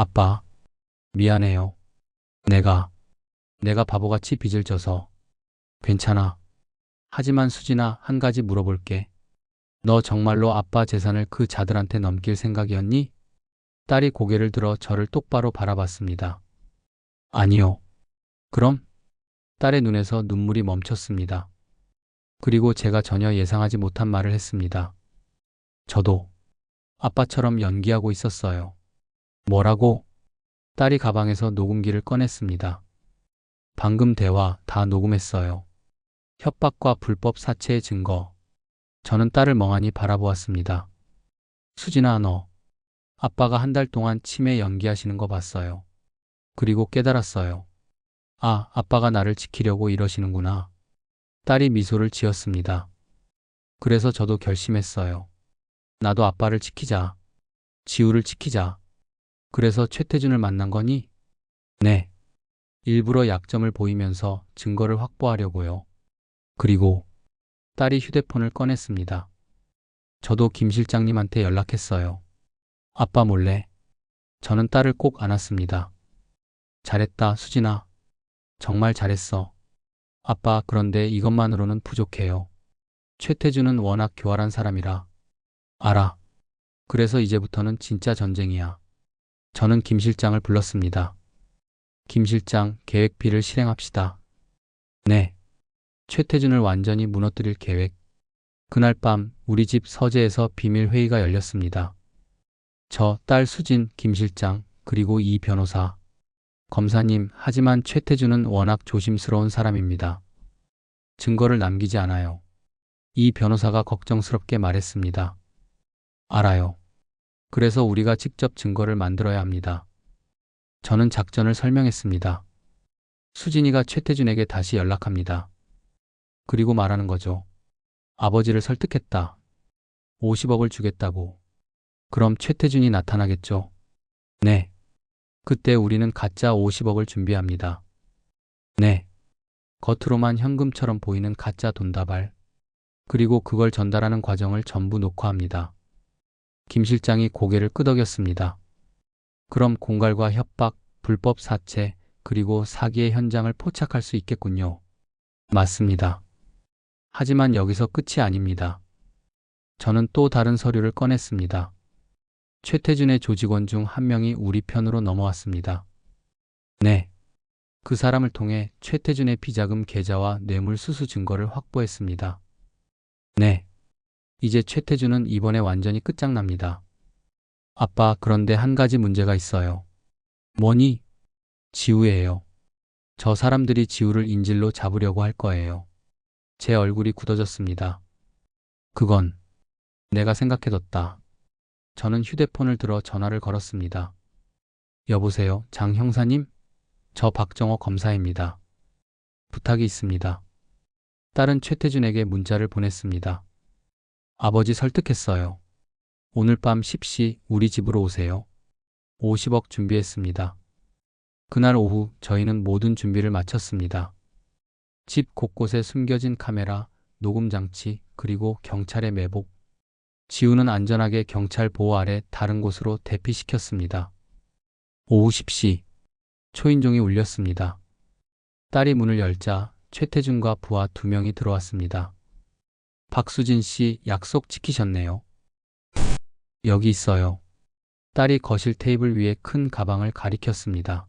아빠, 미안해요. 내가, 내가 바보같이 빚을 져서. 괜찮아. 하지만 수진아, 한 가지 물어볼게. 너 정말로 아빠 재산을 그 자들한테 넘길 생각이었니? 딸이 고개를 들어 저를 똑바로 바라봤습니다. 아니요. 그럼? 딸의 눈에서 눈물이 멈췄습니다. 그리고 제가 전혀 예상하지 못한 말을 했습니다. 저도 아빠처럼 연기하고 있었어요. 뭐라고? 딸이 가방에서 녹음기를 꺼냈습니다. 방금 대화 다 녹음했어요. 협박과 불법 사채의 증거. 저는 딸을 멍하니 바라보았습니다. 수진아, 너 아빠가 한 달 동안 치매 연기하시는 거 봤어요. 그리고 깨달았어요. 아, 아빠가 나를 지키려고 이러시는구나. 딸이 미소를 지었습니다. 그래서 저도 결심했어요. 나도 아빠를 지키자. 지우를 지키자. 그래서 최태준을 만난 거니? 네. 일부러 약점을 보이면서 증거를 확보하려고요. 그리고 딸이 휴대폰을 꺼냈습니다. 저도 김 실장님한테 연락했어요. 아빠 몰래. 저는 딸을 꼭 안았습니다. 잘했다, 수진아. 정말 잘했어. 아빠, 그런데 이것만으로는 부족해요. 최태준은 워낙 교활한 사람이라. 알아. 그래서 이제부터는 진짜 전쟁이야. 저는 김 실장을 불렀습니다. 김 실장, 계획 B를 실행합시다. 네. 최태준을 완전히 무너뜨릴 계획. 그날 밤 우리 집 서재에서 비밀 회의가 열렸습니다. 저, 딸 수진, 김 실장, 그리고 이 변호사. 검사님, 하지만 최태준은 워낙 조심스러운 사람입니다. 증거를 남기지 않아요. 이 변호사가 걱정스럽게 말했습니다. 알아요. 그래서 우리가 직접 증거를 만들어야 합니다. 저는 작전을 설명했습니다. 수진이가 최태준에게 다시 연락합니다. 그리고 말하는 거죠. 아버지를 설득했다. 50억을 주겠다고. 그럼 최태준이 나타나겠죠. 네. 그때 우리는 가짜 50억을 준비합니다. 네. 겉으로만 현금처럼 보이는 가짜 돈다발. 그리고 그걸 전달하는 과정을 전부 녹화합니다. 김 실장이 고개를 끄덕였습니다. 그럼 공갈과 협박, 불법 사채, 그리고 사기의 현장을 포착할 수 있겠군요. 맞습니다. 하지만 여기서 끝이 아닙니다. 저는 또 다른 서류를 꺼냈습니다. 최태준의 조직원 중 한 명이 우리 편으로 넘어왔습니다. 네. 그 사람을 통해 최태준의 비자금 계좌와 뇌물 수수 증거를 확보했습니다. 네. 이제 최태준은 이번에 완전히 끝장납니다. 아빠, 그런데 한 가지 문제가 있어요. 뭐니? 지우예요. 저 사람들이 지우를 인질로 잡으려고 할 거예요. 제 얼굴이 굳어졌습니다. 그건 내가 생각해뒀다. 저는 휴대폰을 들어 전화를 걸었습니다. 여보세요, 장 형사님? 저 박정호 검사입니다. 부탁이 있습니다. 딸은 최태준에게 문자를 보냈습니다. 아버지 설득했어요. 오늘 밤 10시 우리 집으로 오세요. 50억 준비했습니다. 그날 오후 저희는 모든 준비를 마쳤습니다. 집 곳곳에 숨겨진 카메라, 녹음 장치, 그리고 경찰의 매복. 지우는 안전하게 경찰 보호 아래 다른 곳으로 대피시켰습니다. 오후 10시 초인종이 울렸습니다. 딸이 문을 열자 최태준과 부하 2명이 들어왔습니다. 박수진 씨, 약속 지키셨네요. 여기 있어요. 딸이 거실 테이블 위에 큰 가방을 가리켰습니다.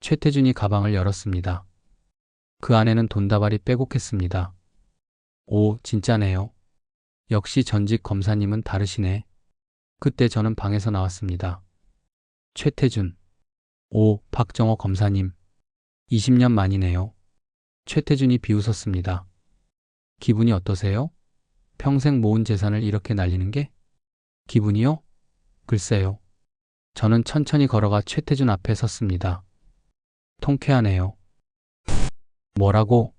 최태준이 가방을 열었습니다. 그 안에는 돈다발이 빼곡했습니다. 오, 진짜네요. 역시 전직 검사님은 다르시네. 그때 저는 방에서 나왔습니다. 최태준. 오, 박정호 검사님. 20년 만이네요. 최태준이 비웃었습니다. 기분이 어떠세요? 평생 모은 재산을 이렇게 날리는 게? 기분이요? 글쎄요. 저는 천천히 걸어가 최태준 앞에 섰습니다. 통쾌하네요. 뭐라고?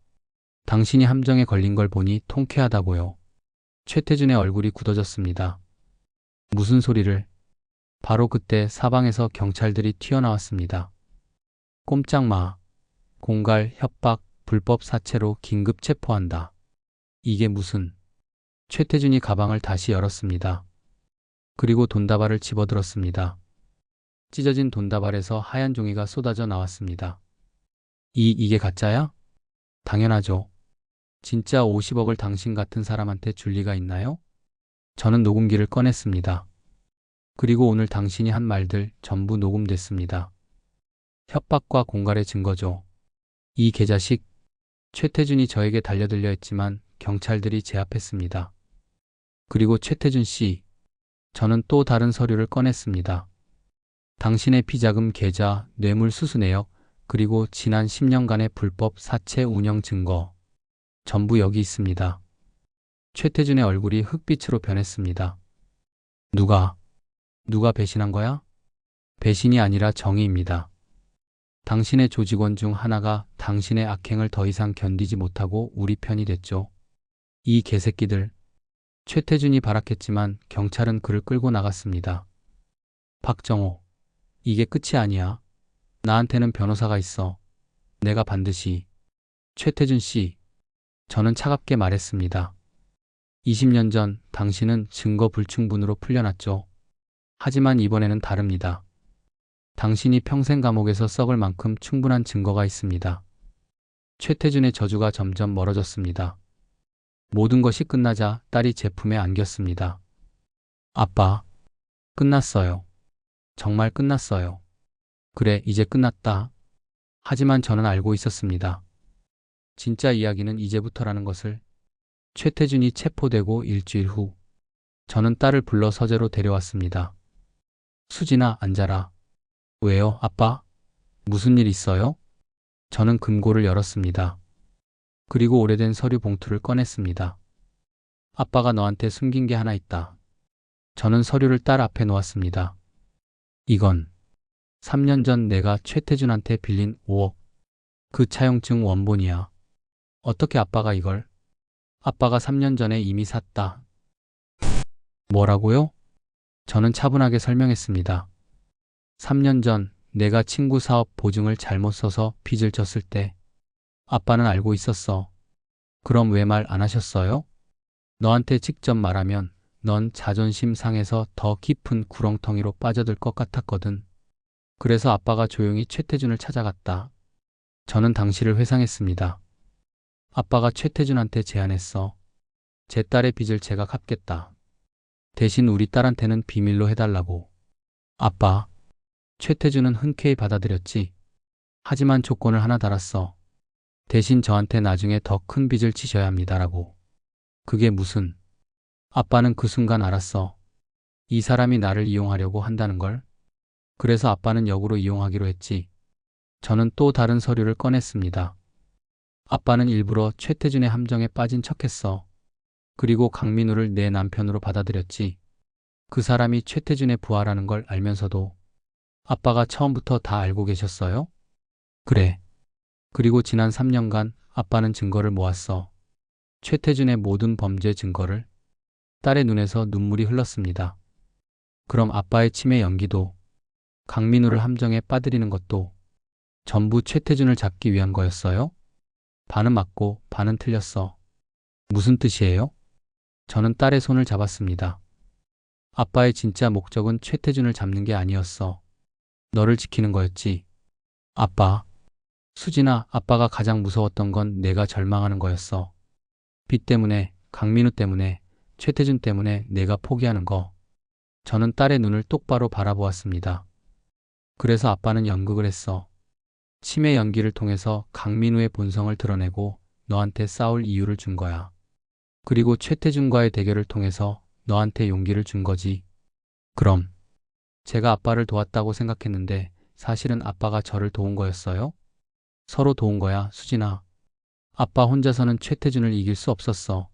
당신이 함정에 걸린 걸 보니 통쾌하다고요. 최태준의 얼굴이 굳어졌습니다. 무슨 소리를? 바로 그때 사방에서 경찰들이 튀어나왔습니다. 꼼짝 마. 공갈, 협박, 불법 사채로 긴급 체포한다. 이게 무슨? 최태준이 가방을 다시 열었습니다. 그리고 돈다발을 집어들었습니다. 찢어진 돈다발에서 하얀 종이가 쏟아져 나왔습니다. 이게 가짜야? 당연하죠. 진짜 50억을 당신 같은 사람한테 줄 리가 있나요? 저는 녹음기를 꺼냈습니다. 그리고 오늘 당신이 한 말들 전부 녹음됐습니다. 협박과 공갈의 증거죠. 이 개자식, 최태준이 저에게 달려들려 했지만 경찰들이 제압했습니다. 그리고 최태준 씨, 저는 또 다른 서류를 꺼냈습니다. 당신의 비자금 계좌, 뇌물수수 내역, 그리고 지난 10년간의 불법 사채 운영 증거, 전부 여기 있습니다. 최태준의 얼굴이 흑빛으로 변했습니다. 누가 배신한 거야? 배신이 아니라 정의입니다. 당신의 조직원 중 하나가 당신의 악행을 더 이상 견디지 못하고 우리 편이 됐죠. 이 개새끼들. 최태준이 발악했지만 경찰은 그를 끌고 나갔습니다. 박정호, 이게 끝이 아니야. 나한테는 변호사가 있어. 내가 반드시. 최태준 씨, 저는 차갑게 말했습니다. 20년 전 당신은 증거 불충분으로 풀려났죠. 하지만 이번에는 다릅니다. 당신이 평생 감옥에서 썩을 만큼 충분한 증거가 있습니다. 최태준의 저주가 점점 멀어졌습니다. 모든 것이 끝나자 딸이 제 품에 안겼습니다. 아빠, 끝났어요. 정말 끝났어요. 그래, 이제 끝났다. 하지만 저는 알고 있었습니다. 진짜 이야기는 이제부터라는 것을. 최태준이 체포되고 일주일 후, 저는 딸을 불러 서재로 데려왔습니다. 수진아, 앉아라. 왜요, 아빠? 무슨 일 있어요? 저는 금고를 열었습니다. 그리고 오래된 서류 봉투를 꺼냈습니다. 아빠가 너한테 숨긴 게 하나 있다. 저는 서류를 딸 앞에 놓았습니다. 이건 3년 전 내가 최태준한테 빌린 5억. 그 차용증 원본이야. 어떻게 아빠가 이걸? 아빠가 3년 전에 이미 샀다. 뭐라고요? 저는 차분하게 설명했습니다. 3년 전 내가 친구 사업 보증을 잘못 써서 빚을 졌을 때 아빠는 알고 있었어. 그럼 왜 말 안 하셨어요? 너한테 직접 말하면 넌 자존심 상해서 더 깊은 구렁텅이로 빠져들 것 같았거든. 그래서 아빠가 조용히 최태준을 찾아갔다. 저는 당시를 회상했습니다. 아빠가 최태준한테 제안했어. 제 딸의 빚을 제가 갚겠다. 대신 우리 딸한테는 비밀로 해달라고. 아빠, 최태준은 흔쾌히 받아들였지. 하지만 조건을 하나 달았어. 대신 저한테 나중에 더 큰 빚을 지셔야 합니다라고. 그게 무슨? 아빠는 그 순간 알았어. 이 사람이 나를 이용하려고 한다는 걸. 그래서 아빠는 역으로 이용하기로 했지. 저는 또 다른 서류를 꺼냈습니다. 아빠는 일부러 최태준의 함정에 빠진 척했어. 그리고 강민우를 내 남편으로 받아들였지. 그 사람이 최태준의 부하라는 걸 알면서도. 아빠가 처음부터 다 알고 계셨어요? 그래. 그리고 지난 3년간 아빠는 증거를 모았어. 최태준의 모든 범죄 증거를. 딸의 눈에서 눈물이 흘렀습니다. 그럼 아빠의 치매 연기도, 강민우를 함정에 빠뜨리는 것도 전부 최태준을 잡기 위한 거였어요? 반은 맞고 반은 틀렸어. 무슨 뜻이에요? 저는 딸의 손을 잡았습니다. 아빠의 진짜 목적은 최태준을 잡는 게 아니었어. 너를 지키는 거였지. 아빠. 수진아, 아빠가 가장 무서웠던 건 내가 절망하는 거였어. 빚 때문에, 강민우 때문에, 최태준 때문에 내가 포기하는 거. 저는 딸의 눈을 똑바로 바라보았습니다. 그래서 아빠는 연극을 했어. 치매 연기를 통해서 강민우의 본성을 드러내고 너한테 싸울 이유를 준 거야. 그리고 최태준과의 대결을 통해서 너한테 용기를 준 거지. 그럼 제가 아빠를 도왔다고 생각했는데 사실은 아빠가 저를 도운 거였어요? 서로 도운 거야, 수진아. 아빠 혼자서는 최태준을 이길 수 없었어.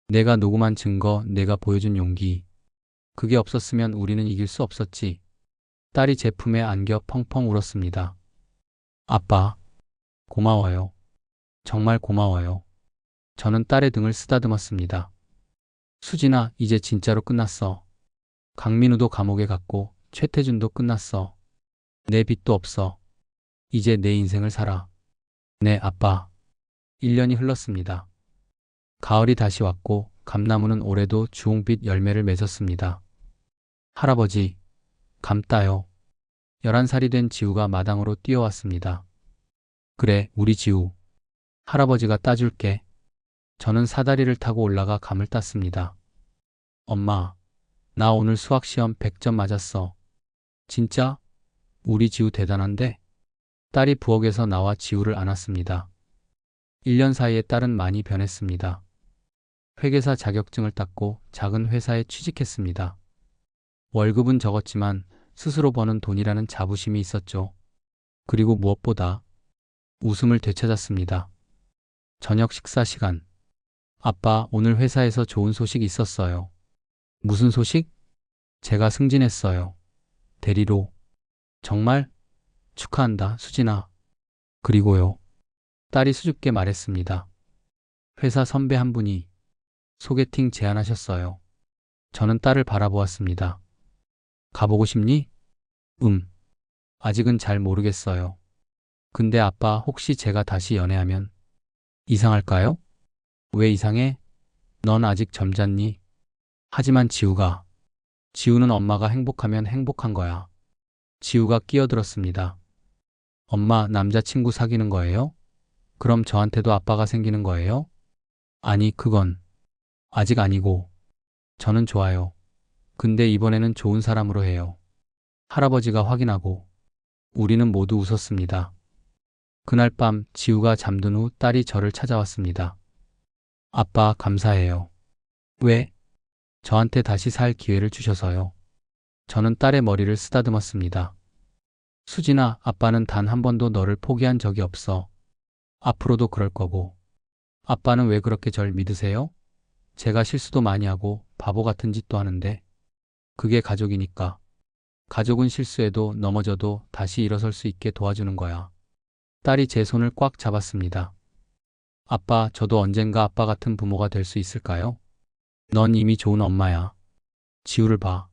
내가 녹음한 증거, 내가 보여준 용기. 그게 없었으면 우리는 이길 수 없었지. 딸이 제 품에 안겨 펑펑 울었습니다. 아빠, 고마워요. 정말 고마워요. 저는 딸의 등을 쓰다듬었습니다. 수진아, 이제 진짜로 끝났어. 강민우도 감옥에 갔고 최태준도 끝났어. 내 빚도 없어. 이제 내 인생을 살아. 네, 아빠. 1년이 흘렀습니다. 가을이 다시 왔고 감나무는 올해도 주홍빛 열매를 맺었습니다. 할아버지, 감 따요. 11살이 된 지우가 마당으로 뛰어왔습니다. 그래, 우리 지우. 할아버지가 따줄게. 저는 사다리를 타고 올라가 감을 땄습니다. 엄마, 나 오늘 수학시험 100점 맞았어. 진짜? 우리 지우 대단한데? 딸이 부엌에서 나와 지우를 안았습니다. 1년 사이에 딸은 많이 변했습니다. 회계사 자격증을 땄고 작은 회사에 취직했습니다. 월급은 적었지만 스스로 버는 돈이라는 자부심이 있었죠. 그리고 무엇보다 웃음을 되찾았습니다. 저녁 식사 시간. 아빠, 오늘 회사에서 좋은 소식 있었어요. 무슨 소식? 제가 승진했어요. 대리로. 정말? 축하한다, 수진아. 그리고요. 딸이 수줍게 말했습니다. 회사 선배 한 분이 소개팅 제안하셨어요. 저는 딸을 바라보았습니다. 가보고 싶니? 아직은 잘 모르겠어요. 근데 아빠, 혹시 제가 다시 연애하면 이상할까요? 왜 이상해? 넌 아직 젊잖니? 하지만 지우는 엄마가 행복하면 행복한 거야. 지우가 끼어들었습니다. 엄마, 남자친구 사귀는 거예요? 그럼 저한테도 아빠가 생기는 거예요? 아니, 그건 아직 아니고. 저는 좋아요. 근데 이번에는 좋은 사람으로 해요. 할아버지가 확인하고 우리는 모두 웃었습니다. 그날 밤 지우가 잠든 후 딸이 저를 찾아왔습니다. 아빠, 감사해요. 왜? 저한테 다시 살 기회를 주셔서요. 저는 딸의 머리를 쓰다듬었습니다. 수진아, 아빠는 단 한 번도 너를 포기한 적이 없어. 앞으로도 그럴 거고. 아빠는 왜 그렇게 절 믿으세요? 제가 실수도 많이 하고 바보 같은 짓도 하는데 그게 가족이니까. 가족은 실수해도 넘어져도 다시 일어설 수 있게 도와주는 거야. 딸이 제 손을 꽉 잡았습니다. 아빠, 저도 언젠가 아빠 같은 부모가 될 수 있을까요? 넌 이미 좋은 엄마야. 지우를 봐.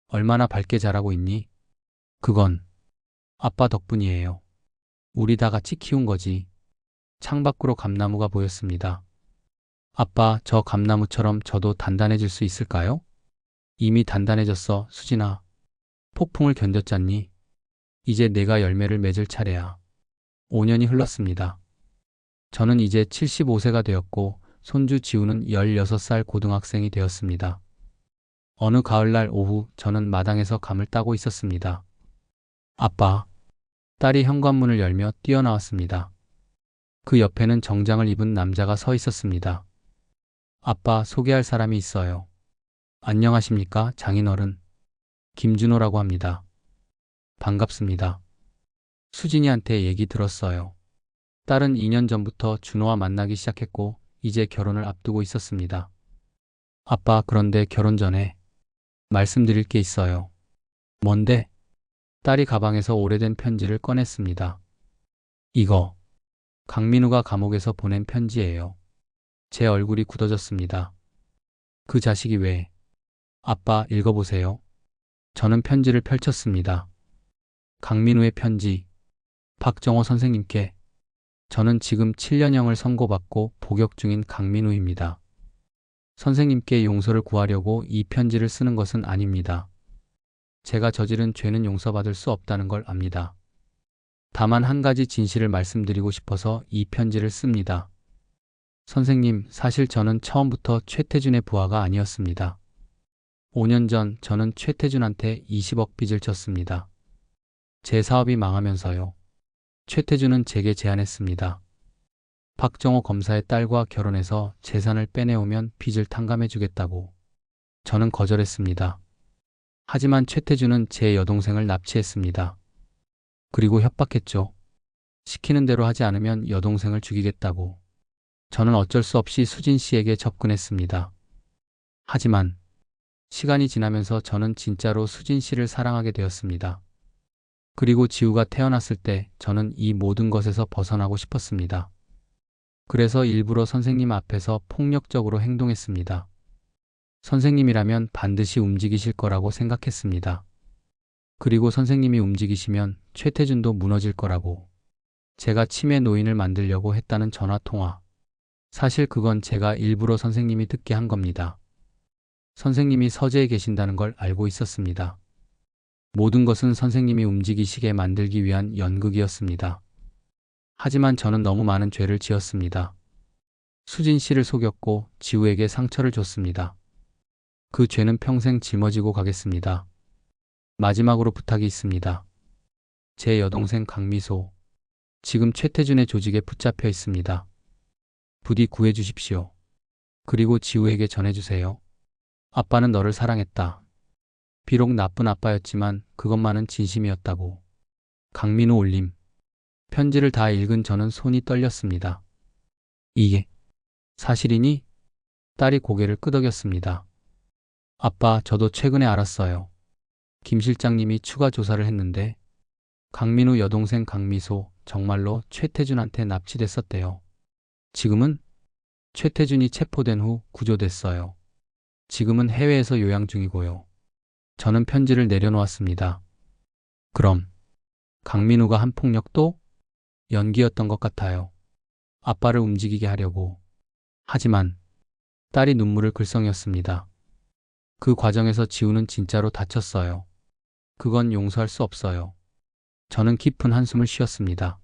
얼마나 밝게 자라고 있니? 그건 아빠 덕분이에요. 우리 다 같이 키운 거지. 창밖으로 감나무가 보였습니다. 아빠, 저 감나무처럼 저도 단단해질 수 있을까요? 이미 단단해졌어, 수진아. 폭풍을 견뎠잖니? 이제 내가 열매를 맺을 차례야. 5년이 흘렀습니다. 저는 이제 75세가 되었고 손주 지우는 16살 고등학생이 되었습니다. 어느 가을날 오후 저는 마당에서 감을 따고 있었습니다. 아빠, 딸이 현관문을 열며 뛰어나왔습니다. 그 옆에는 정장을 입은 남자가 서 있었습니다. 아빠, 소개할 사람이 있어요. 안녕하십니까, 장인어른. 김준호라고 합니다. 반갑습니다. 수진이한테 얘기 들었어요. 딸은 2년 전부터 준호와 만나기 시작했고 이제 결혼을 앞두고 있었습니다. 아빠, 그런데 결혼 전에 말씀드릴 게 있어요. 뭔데? 딸이 가방에서 오래된 편지를 꺼냈습니다. 이거 강민우가 감옥에서 보낸 편지예요. 제 얼굴이 굳어졌습니다. 그 자식이 왜? 아빠, 읽어보세요. 저는 편지를 펼쳤습니다. 강민우의 편지. 박정호 선생님께. 저는 지금 7년형을 선고받고 복역 중인 강민우입니다. 선생님께 용서를 구하려고 이 편지를 쓰는 것은 아닙니다. 제가 저지른 죄는 용서받을 수 없다는 걸 압니다. 다만 한 가지 진실을 말씀드리고 싶어서 이 편지를 씁니다. 선생님, 사실 저는 처음부터 최태준의 부하가 아니었습니다. 5년 전 저는 최태준한테 20억 빚을 졌습니다. 제 사업이 망하면서요. 최태준은 제게 제안했습니다. 박정호 검사의 딸과 결혼해서 재산을 빼내오면 빚을 탕감해 주겠다고. 저는 거절했습니다. 하지만 최태준은 제 여동생을 납치했습니다. 그리고 협박했죠. 시키는 대로 하지 않으면 여동생을 죽이겠다고. 저는 어쩔 수 없이 수진 씨에게 접근했습니다. 하지만 시간이 지나면서 저는 진짜로 수진 씨를 사랑하게 되었습니다. 그리고 지우가 태어났을 때 저는 이 모든 것에서 벗어나고 싶었습니다. 그래서 일부러 선생님 앞에서 폭력적으로 행동했습니다. 선생님이라면 반드시 움직이실 거라고 생각했습니다. 그리고 선생님이 움직이시면 최태준도 무너질 거라고. 제가 치매 노인을 만들려고 했다는 전화통화. 사실 그건 제가 일부러 선생님이 듣게 한 겁니다. 선생님이 서재에 계신다는 걸 알고 있었습니다. 모든 것은 선생님이 움직이시게 만들기 위한 연극이었습니다. 하지만 저는 너무 많은 죄를 지었습니다. 수진 씨를 속였고 지우에게 상처를 줬습니다. 그 죄는 평생 짊어지고 가겠습니다. 마지막으로 부탁이 있습니다. 제 여동생 강미소, 지금 최태준의 조직에 붙잡혀 있습니다. 부디 구해주십시오. 그리고 지우에게 전해주세요. 아빠는 너를 사랑했다. 비록 나쁜 아빠였지만 그것만은 진심이었다고. 강민우 올림. 편지를 다 읽은 저는 손이 떨렸습니다. 이게 사실이니? 딸이 고개를 끄덕였습니다. 아빠, 저도 최근에 알았어요. 김 실장님이 추가 조사를 했는데 강민우 여동생 강미소 정말로 최태준한테 납치됐었대요. 지금은 최태준이 체포된 후 구조됐어요. 지금은 해외에서 요양 중이고요. 저는 편지를 내려놓았습니다. 그럼 강민우가 한 폭력도 연기였던 것 같아요. 아빠를 움직이게 하려고. 하지만 딸이 눈물을 글썽였습니다. 그 과정에서 지우는 진짜로 다쳤어요. 그건 용서할 수 없어요. 저는 깊은 한숨을 쉬었습니다.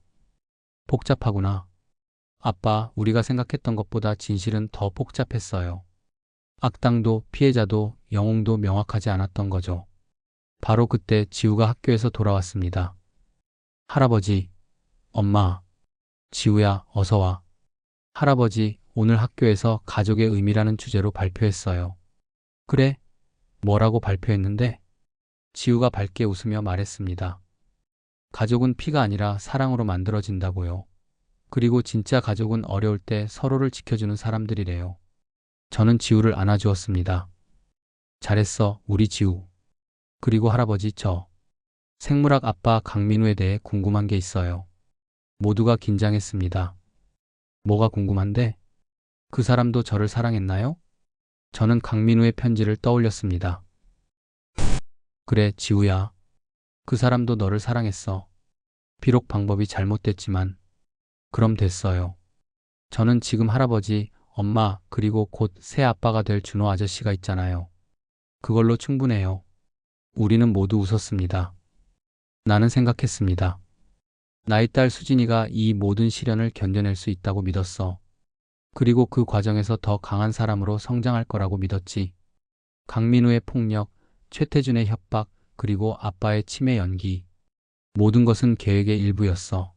복잡하구나. 아빠, 우리가 생각했던 것보다 진실은 더 복잡했어요. 악당도 피해자도 영웅도 명확하지 않았던 거죠. 바로 그때 지우가 학교에서 돌아왔습니다. 할아버지, 엄마, 지우야, 어서 와. 할아버지, 오늘 학교에서 가족의 의미라는 주제로 발표했어요. 그래? 뭐라고 발표했는데? 지우가 밝게 웃으며 말했습니다. 가족은 피가 아니라 사랑으로 만들어진다고요. 그리고 진짜 가족은 어려울 때 서로를 지켜주는 사람들이래요. 저는 지우를 안아주었습니다. 잘했어, 우리 지우. 그리고 할아버지, 저 생물학 아빠 강민우에 대해 궁금한 게 있어요. 모두가 긴장했습니다. 뭐가 궁금한데? 그 사람도 저를 사랑했나요? 저는 강민우의 편지를 떠올렸습니다. 그래, 지우야. 그 사람도 너를 사랑했어. 비록 방법이 잘못됐지만. 그럼 됐어요. 저는 지금 할아버지, 엄마, 그리고 곧 새 아빠가 될 준호 아저씨가 있잖아요. 그걸로 충분해요. 우리는 모두 웃었습니다. 나는 생각했습니다. 나의 딸 수진이가 이 모든 시련을 견뎌낼 수 있다고 믿었어. 그리고 그 과정에서 더 강한 사람으로 성장할 거라고 믿었지. 강민우의 폭력, 최태준의 협박, 그리고 아빠의 치매 연기. 모든 것은 계획의 일부였어.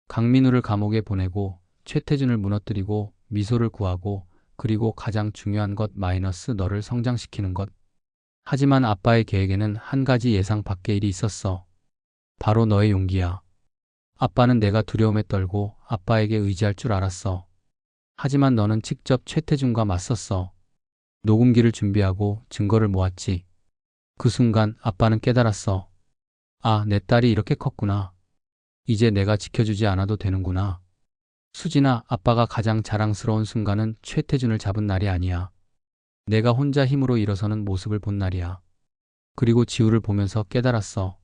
강민우를 감옥에 보내고 최태준을 무너뜨리고 미소를 구하고 그리고 가장 중요한 것 마이너스 너를 성장시키는 것. 하지만 아빠의 계획에는 한 가지 예상 밖의 일이 있었어. 바로 너의 용기야. 아빠는 내가 두려움에 떨고 아빠에게 의지할 줄 알았어. 하지만 너는 직접 최태준과 맞섰어. 녹음기를 준비하고 증거를 모았지. 그 순간 아빠는 깨달았어. 아, 내 딸이 이렇게 컸구나. 이제 내가 지켜주지 않아도 되는구나. 수진아, 아빠가 가장 자랑스러운 순간은 최태준을 잡은 날이 아니야. 내가 혼자 힘으로 일어서는 모습을 본 날이야. 그리고 지우를 보면서 깨달았어.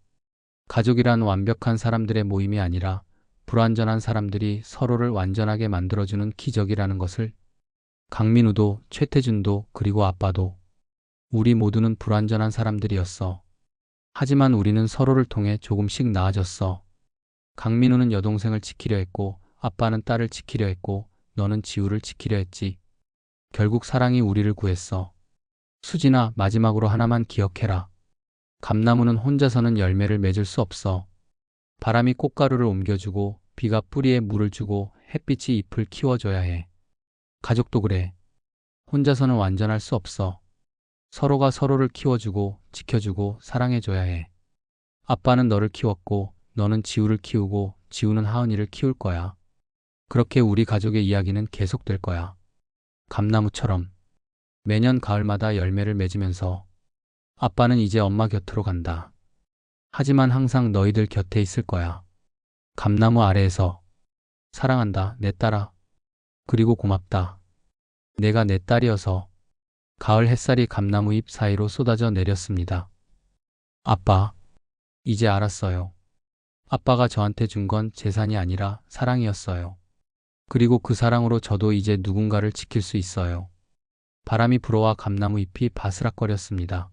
가족이란 완벽한 사람들의 모임이 아니라 불완전한 사람들이 서로를 완전하게 만들어주는 기적이라는 것을. 강민우도 최태준도 그리고 아빠도. 우리 모두는 불완전한 사람들이었어. 하지만 우리는 서로를 통해 조금씩 나아졌어. 강민우는 여동생을 지키려 했고 아빠는 딸을 지키려 했고 너는 지우를 지키려 했지. 결국 사랑이 우리를 구했어. 수진아, 마지막으로 하나만 기억해라. 감나무는 혼자서는 열매를 맺을 수 없어. 바람이 꽃가루를 옮겨주고 비가 뿌리에 물을 주고 햇빛이 잎을 키워줘야 해. 가족도 그래. 혼자서는 완전할 수 없어. 서로가 서로를 키워주고 지켜주고 사랑해줘야 해. 아빠는 너를 키웠고 너는 지우를 키우고 지우는 하은이를 키울 거야. 그렇게 우리 가족의 이야기는 계속될 거야. 감나무처럼 매년 가을마다 열매를 맺으면서. 아빠는 이제 엄마 곁으로 간다. 하지만 항상 너희들 곁에 있을 거야. 감나무 아래에서. 사랑한다, 내 딸아. 그리고 고맙다. 내가 내 딸이어서. 가을 햇살이 감나무 잎 사이로 쏟아져 내렸습니다. 아빠, 이제 알았어요. 아빠가 저한테 준 건 재산이 아니라 사랑이었어요. 그리고 그 사랑으로 저도 이제 누군가를 지킬 수 있어요. 바람이 불어와 감나무 잎이 바스락거렸습니다.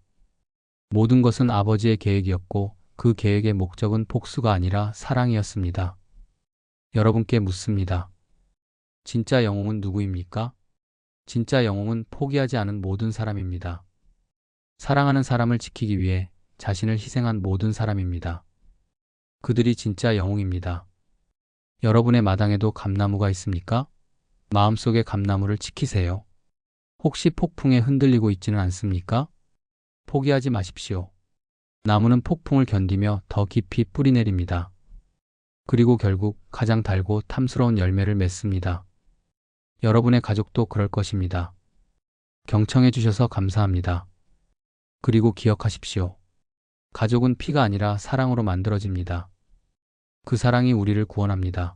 모든 것은 아버지의 계획이었고 그 계획의 목적은 복수가 아니라 사랑이었습니다. 여러분께 묻습니다. 진짜 영웅은 누구입니까? 진짜 영웅은 포기하지 않은 모든 사람입니다. 사랑하는 사람을 지키기 위해 자신을 희생한 모든 사람입니다. 그들이 진짜 영웅입니다. 여러분의 마당에도 감나무가 있습니까? 마음속의 감나무를 지키세요. 혹시 폭풍에 흔들리고 있지는 않습니까? 포기하지 마십시오. 나무는 폭풍을 견디며 더 깊이 뿌리내립니다. 그리고 결국 가장 달고 탐스러운 열매를 맺습니다. 여러분의 가족도 그럴 것입니다. 경청해 주셔서 감사합니다. 그리고 기억하십시오. 가족은 피가 아니라 사랑으로 만들어집니다. 그 사랑이 우리를 구원합니다.